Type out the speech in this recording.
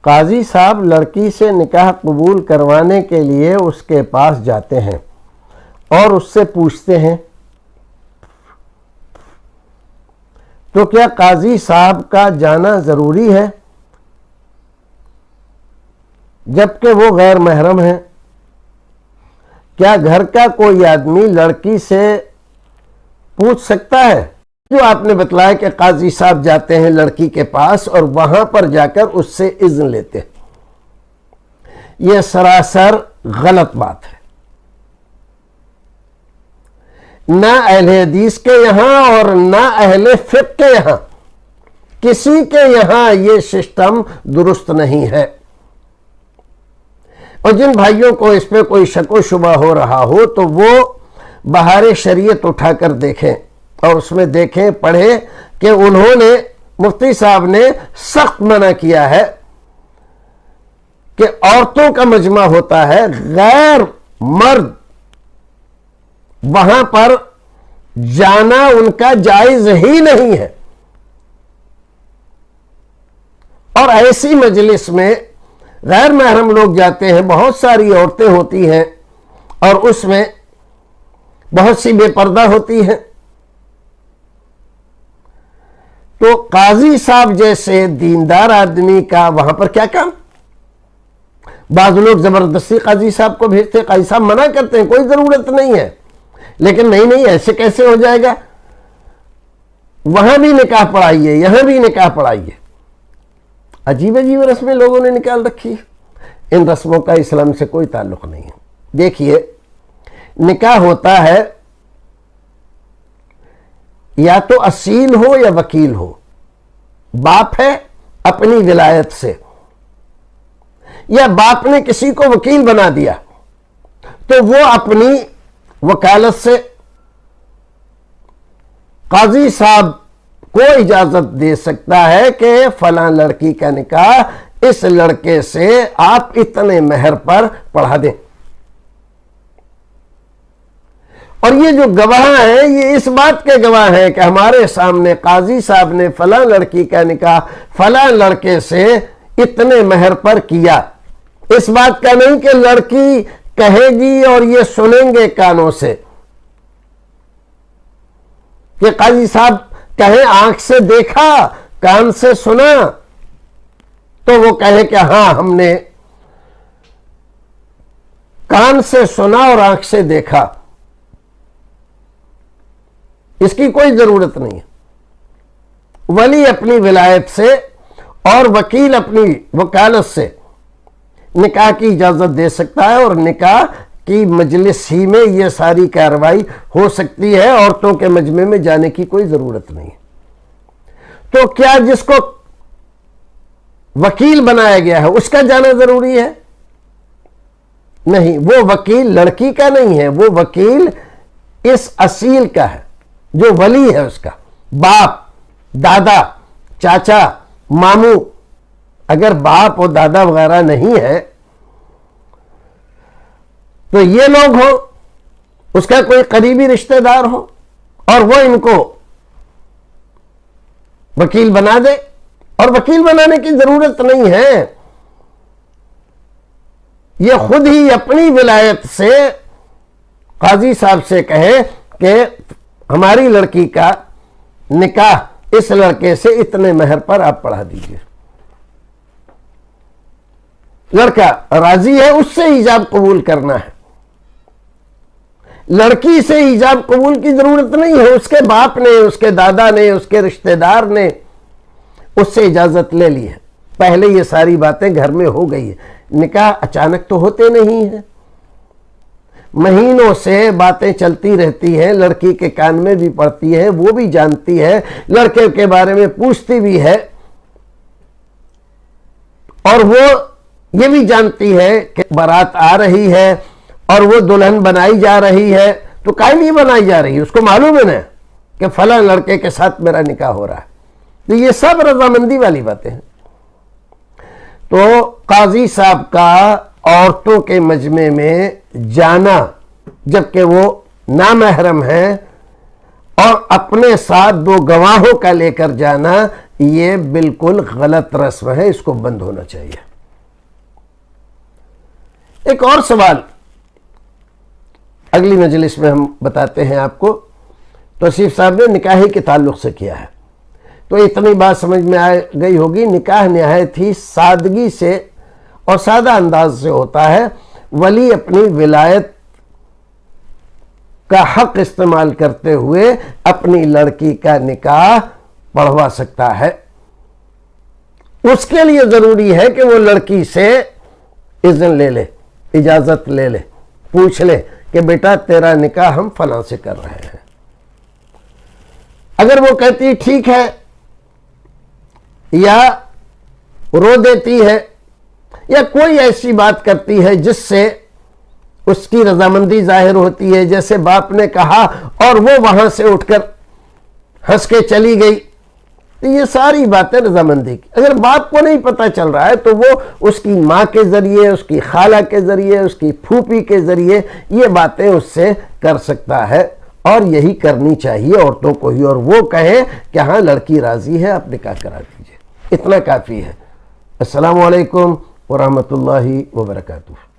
قاضی صاحب لڑکی سے نکاح قبول کروانے کے لیے اس کے پاس جاتے ہیں اور اس سے پوچھتے ہیں تو کیا قاضی صاحب کا جانا ضروری ہے جبکہ وہ غیر محرم ہیں؟ کیا گھر کا کوئی آدمی لڑکی سے پوچھ سکتا ہے؟ جو آپ نے بتلایا کہ قاضی صاحب جاتے ہیں لڑکی کے پاس اور وہاں پر جا کر اس سے اذن لیتے ہیں، یہ سراسر غلط بات ہے۔ نہ اہل حدیث کے یہاں اور نہ اہل فقہ کے یہاں کسی کے یہاں یہ سسٹم درست نہیں ہے۔ اور جن بھائیوں کو اس پہ کوئی شک و شبہ ہو رہا ہو تو وہ بہار شریعت اٹھا کر دیکھیں اور اس میں دیکھیں پڑھیں کہ انہوں نے مفتی صاحب نے سخت منع کیا ہے کہ عورتوں کا مجمع ہوتا ہے، غیر مرد وہاں پر جانا ان کا جائز ہی نہیں ہے۔ اور ایسی مجلس میں غیر محرم لوگ جاتے ہیں، بہت ساری عورتیں ہوتی ہیں اور اس میں بہت سی بے پردہ ہوتی ہیں، تو قاضی صاحب جیسے دیندار آدمی کا وہاں پر کیا کام؟ بعض لوگ زبردستی قاضی صاحب کو بھیجتے، قاضی صاحب منع کرتے ہیں کوئی ضرورت نہیں ہے، لیکن نہیں ایسے کیسے ہو جائے گا، وہاں بھی نکاح پڑھائیے یہاں بھی نکاح پڑھائیے۔ عجیب عجیب رسمیں لوگوں نے نکال رکھی، ان رسموں کا اسلام سے کوئی تعلق نہیں ہے۔ دیکھیے، نکاح ہوتا ہے یا تو اصیل ہو یا وکیل ہو، باپ ہے اپنی ولایت سے یا باپ نے کسی کو وکیل بنا دیا تو وہ اپنی وکالت سے قاضی صاحب کو اجازت دے سکتا ہے کہ فلاں لڑکی کا نکاح اس لڑکے سے آپ اتنے مہر پر پڑھا دیں، اور یہ جو گواہ ہیں یہ اس بات کے گواہ ہیں کہ ہمارے سامنے قاضی صاحب نے فلاں لڑکی کا نکاح فلاں لڑکے سے اتنے مہر پر کیا۔ اس بات کا نہیں کہ لڑکی کہے گی اور یہ سنیں گے کانوں سے، کہ قاضی صاحب کہیں آنکھ سے دیکھا کان سے سنا تو وہ کہے کہ ہاں ہم نے کان سے سنا اور آنکھ سے دیکھا، اس کی کوئی ضرورت نہیں ہے۔ ولی اپنی ولایت سے اور وکیل اپنی وکالت سے نکاح کی اجازت دے سکتا ہے، اور نکاح کی مجلس ہی میں یہ ساری کارروائی ہو سکتی ہے، عورتوں کے مجمع میں جانے کی کوئی ضرورت نہیں ہے۔ تو کیا جس کو وکیل بنایا گیا ہے اس کا جانا ضروری ہے؟ نہیں، وہ وکیل لڑکی کا نہیں ہے، وہ وکیل اس اصیل کا ہے جو ولی ہے، اس کا باپ، دادا، چاچا، ماموں۔ اگر باپ اور دادا وغیرہ نہیں ہے تو یہ لوگ ہو، اس کا کوئی قریبی رشتہ دار ہو اور وہ ان کو وکیل بنا دے، اور وکیل بنانے کی ضرورت نہیں ہے، یہ خود ہی اپنی ولایت سے قاضی صاحب سے کہے کہ ہماری لڑکی کا نکاح اس لڑکے سے اتنے مہر پر آپ پڑھا دیجئے۔ لڑکا راضی ہے، اس سے ایجاب قبول کرنا ہے، لڑکی سے ایجاب قبول کی ضرورت نہیں ہے، اس کے باپ نے، اس کے دادا نے، اس کے رشتہ دار نے اس سے اجازت لے لی ہے، پہلے یہ ساری باتیں گھر میں ہو گئی ہے۔ نکاح اچانک تو ہوتے نہیں ہیں، مہینوں سے باتیں چلتی رہتی ہیں، لڑکی کے کان میں بھی پڑتی ہے، وہ بھی جانتی ہے، لڑکے کے بارے میں پوچھتی بھی ہے، اور وہ یہ بھی جانتی ہے کہ بارات آ رہی ہے اور وہ دلہن بنائی جا رہی ہے، تو کائیں نہیں بنائی جا رہی ہے، اس کو معلوم ہے نا کہ فلاں لڑکے کے ساتھ میرا نکاح ہو رہا ہے۔ تو یہ سب رضامندی والی باتیں ہیں۔ تو قاضی صاحب کا عورتوں کے مجمع میں جانا جبکہ وہ نامحرم ہیں اور اپنے ساتھ دو گواہوں کا لے کر جانا، یہ بالکل غلط رسم ہے، اس کو بند ہونا چاہیے۔ ایک اور سوال اگلی مجلس میں ہم بتاتے ہیں آپ کو. توصیف صاحب نے نکاح کے تعلق سے کیا ہے, تو اتنی بات سمجھ میں آ گئی ہوگی. نکاح نہایت ہی سادگی سے اور سادہ انداز سے ہوتا ہے. ولی اپنی ولایت کا حق استعمال کرتے ہوئے اپنی لڑکی کا نکاح پڑھوا سکتا ہے. اس کے لیے ضروری ہے کہ وہ لڑکی سے اذن لے لے, اجازت لے لے, پوچھ لے کہ بیٹا تیرا نکاح ہم فلاں سے کر رہے ہیں. اگر وہ کہتی ٹھیک ہے یا رو دیتی ہے یا کوئی ایسی بات کرتی ہے جس سے اس کی رضامندی ظاہر ہوتی ہے, جیسے باپ نے کہا اور وہ وہاں سے اٹھ کر ہنس کے چلی گئی, تو یہ ساری باتیں رضامندی کی. اگر باپ کو نہیں پتہ چل رہا ہے تو وہ اس کی ماں کے ذریعے, اس کی خالہ کے ذریعے, اس کی پھوپھی کے ذریعے یہ باتیں اس سے کر سکتا ہے, اور یہی کرنی چاہیے عورتوں کو ہی. اور وہ کہے کہ ہاں لڑکی راضی ہے, آپ نکاح کرا دیجئے, اتنا کافی ہے. السلام علیکم ورحمۃ اللہ وبرکاتہ.